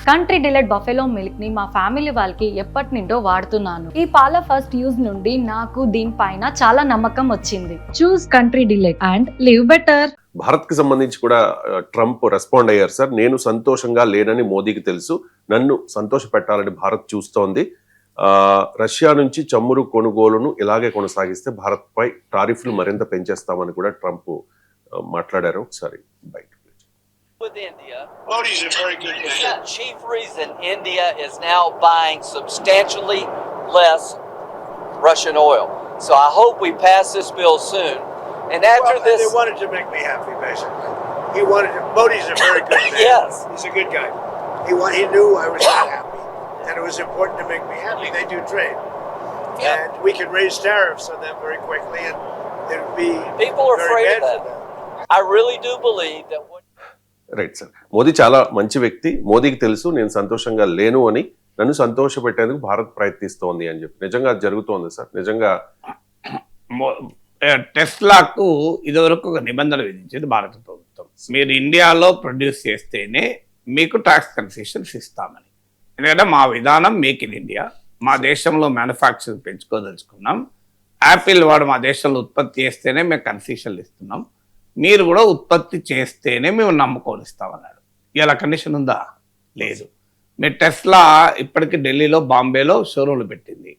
Country delight buffalo milk ని మా family వాళ్ళకి ఎప్పటి నుండో వాడుతున్నాను. ఈ పాల ఫస్ట్ యూజ్ నుండి నాకు దీనిపైన చాలా నమ్మకం వచ్చింది. Choose country delight and live better. Bharat కి సంబంధించి కూడా ట్రంప్ రెస్పాండ్ అయ్యారు సార్. నేను సంతోషంగా లేనని మోదీకి తెలుసు, నన్ను సంతోష పెట్టాలని భారత్ చూస్తోంది. రష్యా నుంచి చమురు కొనుగోలును ఇలాగే కొనసాగిస్తే భారత్ పై టారిఫ్లు మరింత పెంచేస్తామని కూడా ట్రంప్ మాట్లాడారు. ఒకసారి బయట with India. Modi's a very good man. The chief reason India is now buying substantially less Russian oil. So I hope we pass this bill soon. And after this, they wanted to make me happy, basically. He wanted to. Modi's a very good man. Yes, he's a good guy. He knew I was not happy, and it was important to make me happy. They do trade, and we could raise tariffs on them very quickly, and it would be people are very afraid bad of that. for them. I really do believe that. Right sir. Modi చాలా మంచి వ్యక్తి, మోదీకి తెలుసు నేను సంతోషంగా లేను అని, నన్ను సంతోష పెట్టేందుకు భారత్ ప్రయత్నిస్తోంది అని చెప్పి. నిజంగా జరుగుతోంది సార్? నిజంగా టెస్లాకు ఇదివరకు ఒక నిబంధన విధించింది భారత ప్రభుత్వం. మీరు ఇండియాలో ప్రొడ్యూస్ చేస్తేనే మీకు ట్యాక్స్ కన్సెషన్స్ ఇస్తామని. ఎందుకంటే మా విధానం మేక్ ఇన్ ఇండియా, మా దేశంలో మ్యానుఫ్యాక్చరింగ్ పెంచుకోదలుచుకున్నాం. యాపిల్ వాడు మా దేశంలో ఉత్పత్తి చేస్తేనే మేము కన్సెషన్లు ఇస్తున్నాం, మీరు కూడా ఉత్పత్తి చేస్తేనే మేము నమ్మకం ఇస్తామన్నాడు. ఇలా కండిషన్ ఉందా? లేదు. మీరు టెస్లా ఇప్పటికీ ఢిల్లీలో, బాంబేలో షోరూమ్లు పెట్టింది.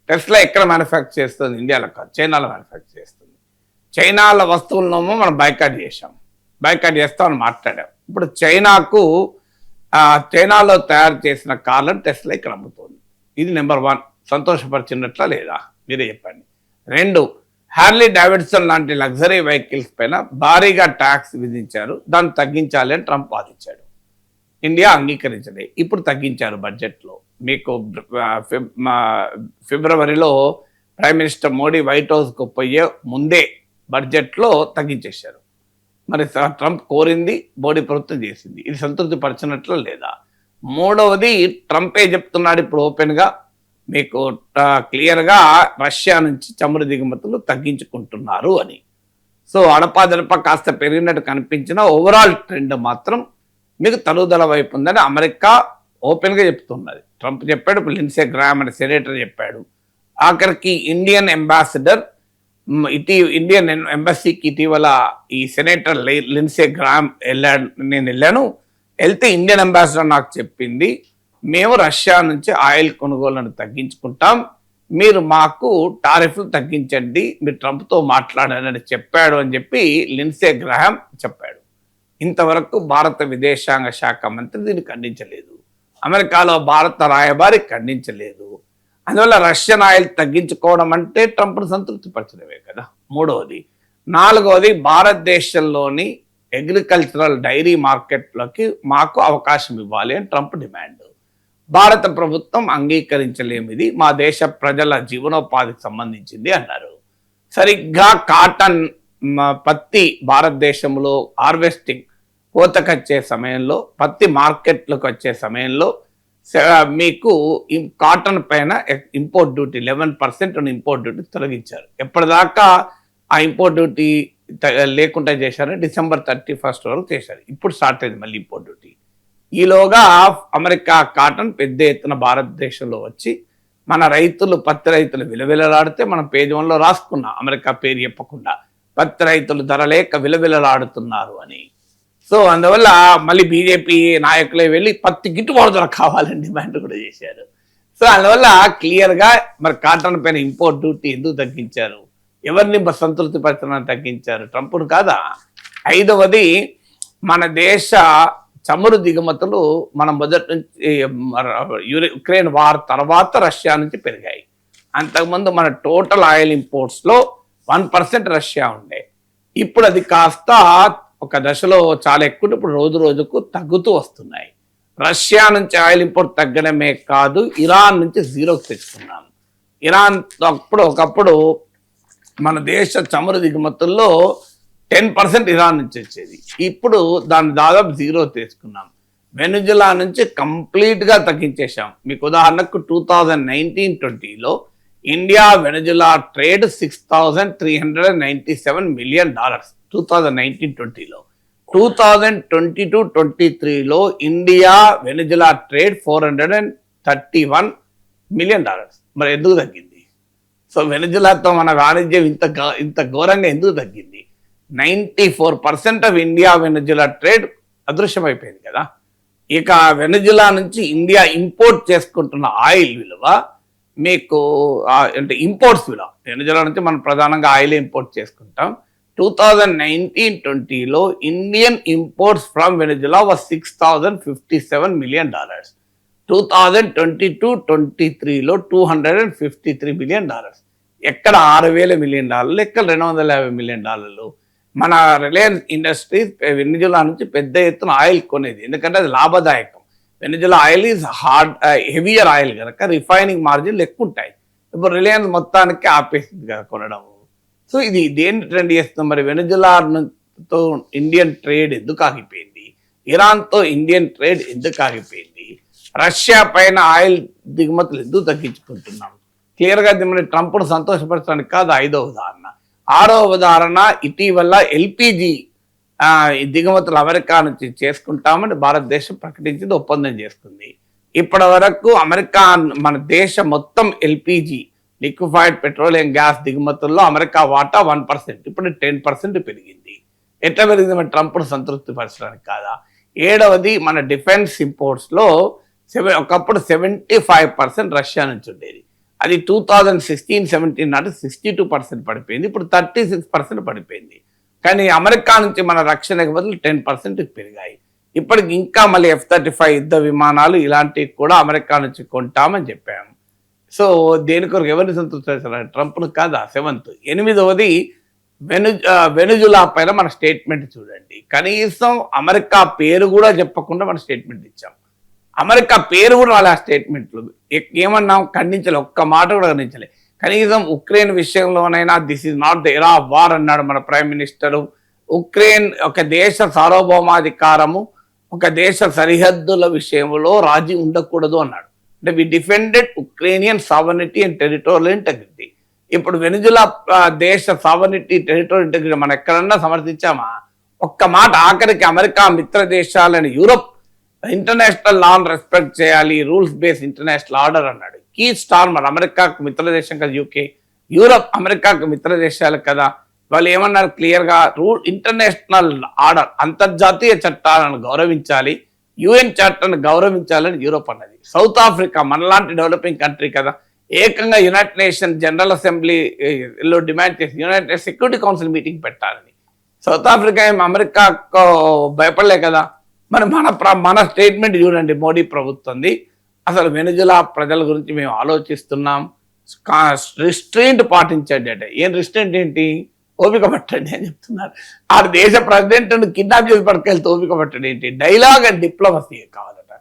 టెస్లా ఎక్కడ మ్యానుఫ్యాక్చర్ చేస్తుంది? ఇండియాలో కాదు, చైనాలో మ్యానుఫ్యాక్చర్ చేస్తుంది. చైనాల వస్తువులనేమో మనం బైకాట్ చేసాం, బైకాట్ చేస్తామని మాట్లాడాం. ఇప్పుడు చైనాలో తయారు చేసిన కార్లను టెస్లా ఇక్కడ అమ్ముతుంది. ఇది నెంబర్ 1. సంతోషపరిచినట్లా లేదా? మీరే చెప్పండి. 2, హార్లీ డేవిడ్సన్ లాంటి లగ్జరీ వెహికల్స్ పైన భారీగా ట్యాక్స్ విధించారు, దాన్ని తగ్గించాలి అని ట్రంప్ వాదించాడు. ఇండియా అంగీకరించలే. ఇప్పుడు తగ్గించారు బడ్జెట్లో. మీకు ఫిబ్రవరిలో ప్రైమ్ మినిస్టర్ మోడీ వైట్ హౌస్కు పోయే ముందే బడ్జెట్లో తగ్గించేశారు. మరి ట్రంప్ కోరింది, మోడీ ప్రభుత్వం చేసింది. ఇది సంతృప్తి పరిచినట్లు లేదా? 3వది, ట్రంపే చెప్తున్నాడు ఇప్పుడు ఓపెన్గా, మీకు క్లియర్గా రష్యా నుంచి చమురు దిగుమతులు తగ్గించుకుంటున్నారు అని. సో అడపాదడప కాస్త పెరిగినట్టు కనిపించిన ఓవరాల్ ట్రెండ్ మాత్రం మీకు తరుగుదల వైపు ఉందని అమెరికా ఓపెన్గా చెప్తున్నది. ట్రంప్ చెప్పాడు, ఇప్పుడు లిండ్సే గ్రామ్ అనే సెనేటర్ చెప్పాడు. ఆఖరికి ఇండియన్ అంబాసిడర్ ఇండియన్ ఎంబసీకి ఇటీవల ఈ సెనేటర్ లిండ్సే గ్రామ్ నేను వెళ్ళాను, వెళ్తే ఇండియన్ అంబాసిడర్ నాకు చెప్పింది, మేము రష్యా నుంచి ఆయిల్ కొనుగోళ్లను తగ్గించుకుంటాం, మీరు మాకు టారిఫ్లు తగ్గించండి, మీరు ట్రంప్తో మాట్లాడాలని చెప్పాడు అని చెప్పి లిండ్సే గ్రాహం చెప్పాడు. ఇంతవరకు భారత విదేశాంగ శాఖ మంత్రి దీన్ని ఖండించలేదు, అమెరికాలో భారత రాయబారి ఖండించలేదు. అందువల్ల రష్యన్ ఆయిల్ తగ్గించుకోవడం అంటే ట్రంప్ను సంతృప్తిపరచడమే కదా. 3వది. 4వది, భారతదేశంలోని అగ్రికల్చరల్ డైరీ మార్కెట్లోకి మాకు అవకాశం ఇవ్వాలి అని ట్రంప్ డిమాండ్. భారత ప్రభుత్వం అంగీకరించలేమిది, మా దేశ ప్రజల జీవనోపాధికి సంబంధించింది అన్నారు. సరిగ్గా కాటన్, పత్తి భారతదేశంలో హార్వెస్టింగ్ కోతకొచ్చే సమయంలో, పత్తి మార్కెట్లోకి వచ్చే సమయంలో మీకు కాటన్ పైన ఇంపోర్ట్ డ్యూటీ 11% ఇంపోర్ట్ డ్యూటీ తొలగించారు. ఎప్పటిదాకా ఆ ఇంపోర్ట్ డ్యూటీ లేకుండా చేశారు, డిసెంబర్ 31 వరకు చేశారు. ఇప్పుడు స్టార్ట్ అయింది మళ్ళీ ఇంపోర్ట్ డ్యూటీ. ఈలోగా అమెరికా కాటన్ పెద్ద ఎత్తున భారతదేశంలో వచ్చి మన రైతులు, పత్తి రైతులు విలవిలలాడితే మనం పేజ్ 1లో రాసుకున్నాం, అమెరికా పేరు చెప్పకుండా, పత్తి రైతులు ధర లేక విలవిలలాడుతున్నారు అని. సో అందువల్ల మళ్ళీ బీజేపీ నాయకులే వెళ్ళి పత్తి గిట్టుబాటు ధర కావాలని డిమాండ్ కూడా చేశారు. సో అందువల్ల క్లియర్గా మరి కాటన్ పైన ఇంపోర్ట్ డ్యూటీ ఎందుకు తగ్గించారు, ఎవరిని సంతృప్తి పరచడానికి తగ్గించారు? ట్రంప్ను కాదా? 5వది, మన దేశ చమురు దిగుమతులు మనం మొదటి నుంచి యుక్రెయిన్ వార్ తర్వాత రష్యా నుంచి పెరిగాయి. అంతకుముందు మన టోటల్ ఆయిల్ ఇంపోర్ట్స్లో 1% రష్యా ఉండే, ఇప్పుడు అది కాస్త ఒక దశలో చాలా ఎక్కువ, ఇప్పుడు రోజు రోజుకు తగ్గుతూ వస్తున్నాయి. రష్యా నుంచి ఆయిల్ ఇంపోర్ట్ తగ్గడమే కాదు, ఇరాన్ నుంచి 0కి తెచ్చుకున్నాం. ఇరాన్ ఒకప్పుడు మన దేశ చమురు దిగుమతుల్లో 10% ఇరాన్ నుంచి వచ్చేది, ఇప్పుడు దాన్ని దాదాపు 0 తీసుకున్నాం. వెనుజులా నుంచి కంప్లీట్గా తగ్గించేశాం. మీకు ఉదాహరణకు 2019-20లో ఇండియా వెనుజులా ట్రేడ్ $6,397 మిలియన్ 2019-20లో. 2022-23లో ఇండియా వెనిజులా ట్రేడ్ $431 మిలియన్. మరి ఎందుకు తగ్గింది? సో వెనిజులాతో మన వాణిజ్యం ఇంత ఘోరంగా ఎందుకు తగ్గింది? 94% ఆఫ్ ఇండియా వెనిజులా ట్రేడ్ అదృశ్యమైపోయింది కదా. ఇక వెనిజులా నుంచి ఇండియా ఇంపోర్ట్ చేసుకుంటున్న ఆయిల్ విలువ మీకు అంటే ఇంపోర్ట్స్ విలువ, వెనిజులా నుంచి మనం ప్రధానంగా ఆయిల్ ఇంపోర్ట్ చేసుకుంటాం. 2019-20లో Indian imports from Venezuela was $6,057 million. 2022-23లో $253 మిలియన్. ఎక్కడ $6,000 మిలియన్, ఎక్కడ $250 మిలియన్. మన రిలయన్స్ ఇండస్ట్రీస్ వెనిజులా నుంచి పెద్ద ఎత్తున ఆయిల్ కొనేది, ఎందుకంటే అది లాభదాయకం. Venezuela oil is heavier oil కనుక రిఫైనింగ్ మార్జిన్లు ఎక్కువ ఉంటాయి. ఇప్పుడు రిలయన్స్ మొత్తానికి ఆపేసింది కదా కొనడం. సో ఇది దేని ట్రెండ్ చేస్తుంది? మరి వెనిజులాతో ఇండియన్ ట్రేడ్ ఎందుకు ఆగిపోయింది? ఇరాన్తో ఇండియన్ ట్రేడ్ ఎందుకు ఆగిపోయింది? రష్యా పైన ఆయిల్ దిగుమతులు ఎందుకు తగ్గించుకుంటున్నాం? క్లియర్గా మన ట్రంప్ను సంతోషపరచడానికి కాదు 5వ ఉదాహరణ. 6వ ఉదాహరణ, ఇటీవల ఎల్పిజి దిగుమతులు అమెరికా నుంచి చేసుకుంటామని భారతదేశం ప్రకటించింది, ఒప్పందం చేసుకుంది. ఇప్పటి వరకు అమెరికా మన దేశం మొత్తం ఎల్పిజి లిక్విఫైడ్ పెట్రోలియం గ్యాస్ దిగుమతుల్లో అమెరికా వాటా 1%, ఇప్పుడు 10% పెరిగింది. ఎట్లా పెరిగింది? మన ట్రంప్ను సంతృప్తి పరచడానికి కాదా? 7వది, మన డిఫెన్స్ ఇంపోర్ట్స్లో ఒకప్పుడు 75% రష్యా నుంచి ఉండేది. అది 2016-17 నాటి 62% పడిపోయింది, ఇప్పుడు 36% పడిపోయింది. కానీ అమెరికా నుంచి మన రక్షణకు బదులు 10% పెరిగాయి. ఇప్పటికి ఇంకా మళ్ళీ F-35 యుద్ధ విమానాలు ఇలాంటివి కూడా అమెరికా నుంచి కొంటామని చెప్పాము. సో దేని కొరకు ఎవరిని సంతృప్తిపరచాలి? ట్రంప్ను కాదా? 7th. 8వది, వెనిజులా పైన మన స్టేట్మెంట్ చూడండి. కనీసం అమెరికా పేరు కూడా చెప్పకుండా మన స్టేట్మెంట్ ఇచ్చాం. అమెరికా పేరు కూడా వాళ్ళ స్టేట్మెంట్లు ఏమన్నాం? ఖండించలే, ఒక్క మాట కూడా ఖండించలే. కనీసం ఉక్రెయిన్ విషయంలోనైనా this is not the era of war అన్నాడు మన ప్రైమ్ మినిస్టరు. ఉక్రెయిన్ ఒక దేశ సార్వభౌమాధికారము, ఒక దేశ సరిహద్దుల విషయంలో రాజీ ఉండకూడదు అన్నాడు. అంటే we defended Ukrainian sovereignty and territorial integrity. ఇప్పుడు వెనిజులా దేశ సావర్నిటీ, టెరిటోరియల్ ఇంటెగ్రిటీ మనం ఎక్కడన్నా సమర్థించామా? ఒక్క మాట. ఆఖరికి అమెరికా మిత్ర దేశాలని యూరోప్ ఇంటర్నేషనల్ లాను రెస్పెక్ట్ చేయాలి, రూల్స్ బేస్డ్ ఇంటర్నేషనల్ ఆర్డర్ అన్నాడు. కీ స్టార్మర్ అమెరికాకు మిత్ర దేశం కదా యూకే, యూరోప్ అమెరికాకు మిత్ర దేశాలు కదా. వాళ్ళు ఏమన్నారు క్లియర్గా? ఇంటర్నేషనల్ ఆర్డర్, అంతర్జాతీయ చట్టాలను గౌరవించాలి, యుఎన్ చార్టర్ను గౌరవించాలని యూరోప్ అన్నది. సౌత్ ఆఫ్రికా మనలాంటి డెవలపింగ్ కంట్రీ కదా, ఏకంగా యునైటెడ్ నేషన్ జనరల్ అసెంబ్లీలో డిమాండ్ చేసి యునైటెడ్ సెక్యూరిటీ కౌన్సిల్ మీటింగ్ పెట్టాలని. సౌత్ ఆఫ్రికా ఏం అమెరికాకు భయపడలే కదా. మరి మన స్టేట్మెంట్ చూడండి మోడీ ప్రభుత్వంది. అసలు వెనిజులా ప్రజల గురించి మేము ఆలోచిస్తున్నాం, రిస్ట్రెయింట్ పాటించండి అంటే. ఏం రిస్ట్రెయింట్ ఏంటి? ఓపిక పట్టండి అని చెప్తున్నారు. ఆ దేశ ప్రెసిడెంట్ను కిడ్నాప్ చేసి పట్టుకెళ్తే ఓపిక పట్టండి ఏంటి? డైలాగ్ అండ్ డిప్లొమసీ కావాలట.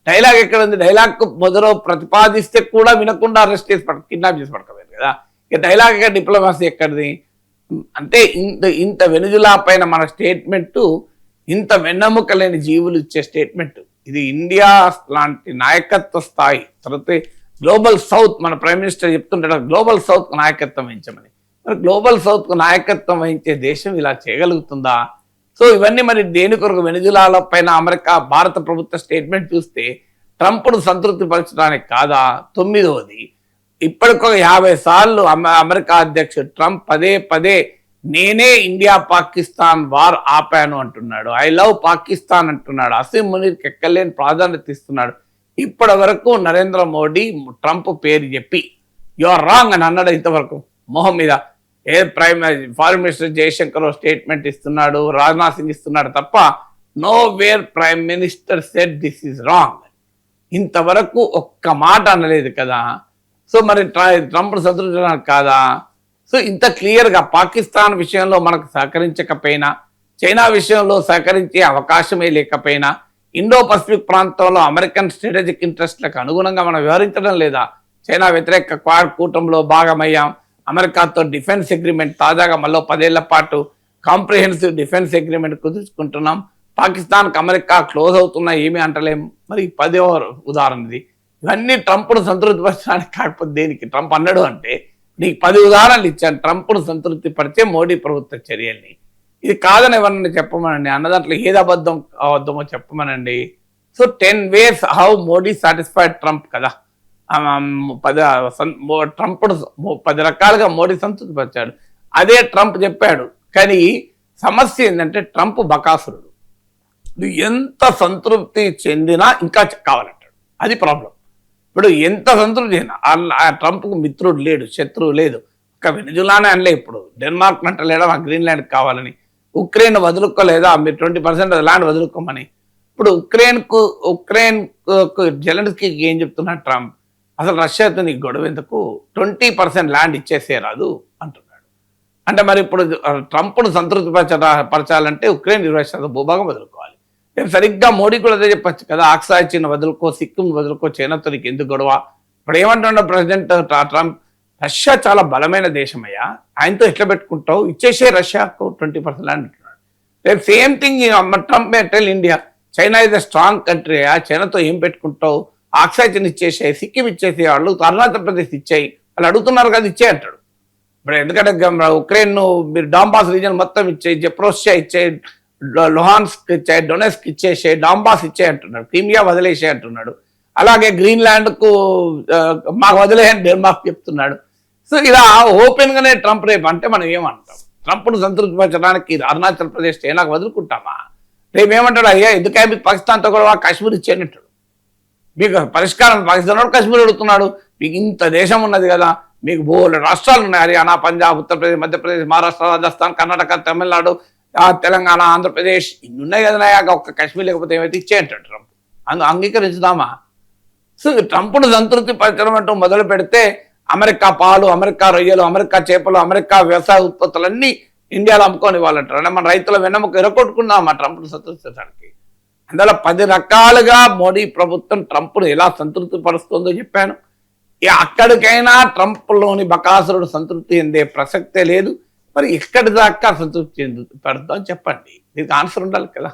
డైలాగ్ ఎక్కడ ఉంది? డైలాగ్ మొదలు ప్రతిపాదిస్తే కూడా వినకుండా అరెస్ట్ చేసి కిడ్నాప్ చేసి పట్టుకోలేదు కదా. ఇక డైలాగ్ ఎక్కడ, డిప్లొమసీ ఎక్కడిది? అంటే ఇంత వెనిజులా పైన మన స్టేట్మెంటు ఇంత వెన్నెముక లేని జీవులు ఇచ్చే స్టేట్మెంట్ ఇది. ఇండియా లాంటి నాయకత్వ స్థాయి, తర్వాత గ్లోబల్ సౌత్, మన ప్రైమ్ మినిస్టర్ చెప్తుంటాడు గ్లోబల్ సౌత్ నాయకత్వం వహించమని. మరి గ్లోబల్ సౌత్ నాయకత్వం వహించే దేశం ఇలా చేయగలుగుతుందా? సో ఇవన్నీ మరి దేని కొరకు? వెనిజులాల పైన అమెరికా భారత ప్రభుత్వ స్టేట్మెంట్ చూస్తే ట్రంప్ను సంతృప్తి పరచడానికి కాదా? 9వది, ఇప్పటికొక 50 సార్లు అమెరికా అధ్యక్షుడు ట్రంప్ పదే నేనే ఇండియా పాకిస్తాన్ వార్ ఆపాను అంటున్నాడు. ఐ లవ్ పాకిస్తాన్ అంటున్నాడు. అసీం మునీర్కి ఎక్కలేని ప్రాధాన్యత ఇస్తున్నాడు. ఇప్పటి వరకు నరేంద్ర మోడీ ట్రంప్ పేరు చెప్పి యు ఆర్ రాంగ్ అని అన్నాడు ఇంతవరకు మొహం మీద? ఫారిన్ మినిస్టర్ జయశంకర్ స్టేట్మెంట్ ఇస్తున్నాడు, రాజ్నాథ్ సింగ్ ఇస్తున్నాడు తప్ప know where prime minister said this is wrong. ఇంతవరకు ఒక్క మాట అనలేదు కదా. సో మరి ట్రంప్ సంతృప్తి కాదా? సో ఇంత క్లియర్గా పాకిస్తాన్ విషయంలో మనకు సహకరించకపోయినా, చైనా విషయంలో సహకరించే అవకాశమే లేకపోయినా, ఇండో పసిఫిక్ ప్రాంతంలో అమెరికన్ స్ట్రాటజిక్ ఇంట్రెస్ట్లకు అనుగుణంగా మనం వ్యవహరించడం లేదా? చైనా వ్యతిరేక క్వాడ్ కూటమిలో భాగమయ్యాం. అమెరికాతో డిఫెన్స్ అగ్రిమెంట్ తాజాగా మళ్ళీ 10 ఏళ్ల పాటు కాంప్రిహెన్సివ్ డిఫెన్స్ అగ్రిమెంట్ కుదుర్చుకుంటున్నాం. పాకిస్తాన్కి అమెరికా క్లోజ్ అవుతున్నా ఏమీ అంటలేం. మరి 10వ ఉదాహరణ ఇది. ఇవన్నీ ట్రంప్ను సంతృప్తిపరచడానికి కాకపోతే దేనికి? ట్రంప్ అన్నాడు అంటే నీకు 10 ఉదాహరణలు ఇచ్చాను ట్రంప్ను సంతృప్తి పరిచే మోడీ ప్రభుత్వ చర్యల్ని. ఇది కాదని ఎవరన్నా చెప్పమనండి, అన్న దాంట్లో ఏది అబద్ధమో చెప్పమనండి. So 10 ways how Modi satisfied Trump కదా. ట్రంప్ 10 రకాలుగా మోడీ సంతృప్తిపరిచాడు. అదే ట్రంప్ చెప్పాడు. కానీ సమస్య ఏంటంటే ట్రంప్ బకాసురుడు. నువ్వు ఎంత సంతృప్తి చెందినా ఇంకా కావాలంటాడు. అది ప్రాబ్లం. ఇప్పుడు ఎంత సంతృప్తి చెందినా ఆ ట్రంప్కు మిత్రుడు లేడు, శత్రువు లేదు. ఒక వెనిజులానే అనలే, ఇప్పుడు డెన్మార్క్ అంటలేడా మా గ్రీన్లాండ్ కావాలని, ఉక్రెయిన్ వదులుకోలేదా మీరు 20% ల్యాండ్ వదులుకోమని. ఇప్పుడు ఉక్రెయిన్ జెలెన్స్కీ ఏం చెప్తున్నాడు ట్రంప్, అసలు రష్యాతో నీకు గొడవ ఎందుకు, 20% ల్యాండ్ ఇచ్చేసేరాదు అంటున్నాడు. అంటే మరి ఇప్పుడు ట్రంప్ను సంతృప్తి పరచాలంటే ఉక్రెయిన్ 20% భూభాగం వదులుకోవాలి. రేపు సరిగ్గా మోడీ కూడా అదే చెప్పచ్చు కదా, ఆక్సాయ్ చీన్ వదులుకో, సిక్కిం వదులుకో, చైనాతో నీకు ఎందుకు గొడవ. ఇప్పుడు ఏమంటున్నాడు ప్రెసిడెంట్ ట్రంప్, రష్యా చాలా బలమైన దేశం అయ్యా, ఆయనతో ఎట్లా పెట్టుకుంటావు, ఇచ్చేసే రష్యాకు 20% ల్యాండ్ అంటున్నాడు. రేపు same thing Trump May tell India, China is a strong country అయ్యా, చైనాతో ఏం పెట్టుకుంటావు, ఆక్సాయ్ చీన్ ఇచ్చేసాయి, సిక్కిం ఇచ్చేసి, వాళ్ళు అరుణాచల్ ప్రదేశ్ ఇచ్చాయి, వాళ్ళు అడుగుతున్నారు కదా ఇచ్చే అంటాడు. ఇప్పుడు ఎందుకంటే ఉక్రెయిన్ మీరు డాంబాస్ రీజన్ మొత్తం ఇచ్చేయి, జెప్రోసియా ఇచ్చేయి, లుహాన్స్క్ ఇచ్చాయి, డొనెస్క్ ఇచ్చేసే, డాంబాస్ ఇచ్చే అంటున్నాడు, క్రీమియా వదిలేసే అంటున్నాడు. అలాగే గ్రీన్లాండ్కు మాకు వదిలేయని డెన్మార్క్ చెప్తున్నాడు. సో ఇలా ఓపెన్ గానే ట్రంప్ రేపు అంటే మనం ఏమంటాం, ట్రంప్ను సంతృప్తిపరచడానికి అరుణాచల్ ప్రదేశ్ చైనాకు వదులుకుంటామా. రేపు ఏమంటాడు, అయ్యా ఎందుకే మీకు పాకిస్తాన్తో కూడా కాశ్మీర్ ఇచ్చేయనంటాడు. మీకు పరిష్కారం పాకిస్తాన్ వాడు కాశ్మీర్ అడుగుతున్నాడు, మీకు ఇంత దేశం ఉన్నది కదా, మీకు బోలెడు రాష్ట్రాలు ఉన్నాయి, హర్యానా, పంజాబ్, ఉత్తరప్రదేశ్, మధ్యప్రదేశ్, మహారాష్ట్ర, రాజస్థాన్, కర్ణాటక, తమిళనాడు, తెలంగాణ, ఆంధ్రప్రదేశ్ ఇన్ని ఉన్నాయి కదా, ఒక్క కాశ్మీర్ లేకపోతే ఏమైతే ఇచ్చేయంటాడు ట్రంప్. అంగీకరించుదామా. సో ట్రంప్ను సంతృప్తి పరచడం అంటూ మొదలు పెడితే అమెరికా పాలు, అమెరికా రొయ్యలు, అమెరికా చేపలు, అమెరికా వ్యవసాయ ఉత్పత్తులన్నీ ఇండియాలో అమ్ముకొని ఇవ్వాలంటారు. అంటే మన రైతుల వెన్నెముక ఎరగొట్టుకుందాం ఆ ట్రంప్ను సంతృప్తించడానికి. అందువల్ల 10 రకాలుగా మోడీ ప్రభుత్వం ట్రంప్ను ఎలా సంతృప్తి పరుస్తుందో చెప్పాను. అక్కడికైనా ట్రంప్లోని బకాసురుడు సంతృప్తి చెందే ప్రసక్తే లేదు. మరి ఎక్కడి దాకా సంతృప్తి పడుతుందో చెప్పండి, దీనికి ఆన్సర్ ఉండాలి కదా.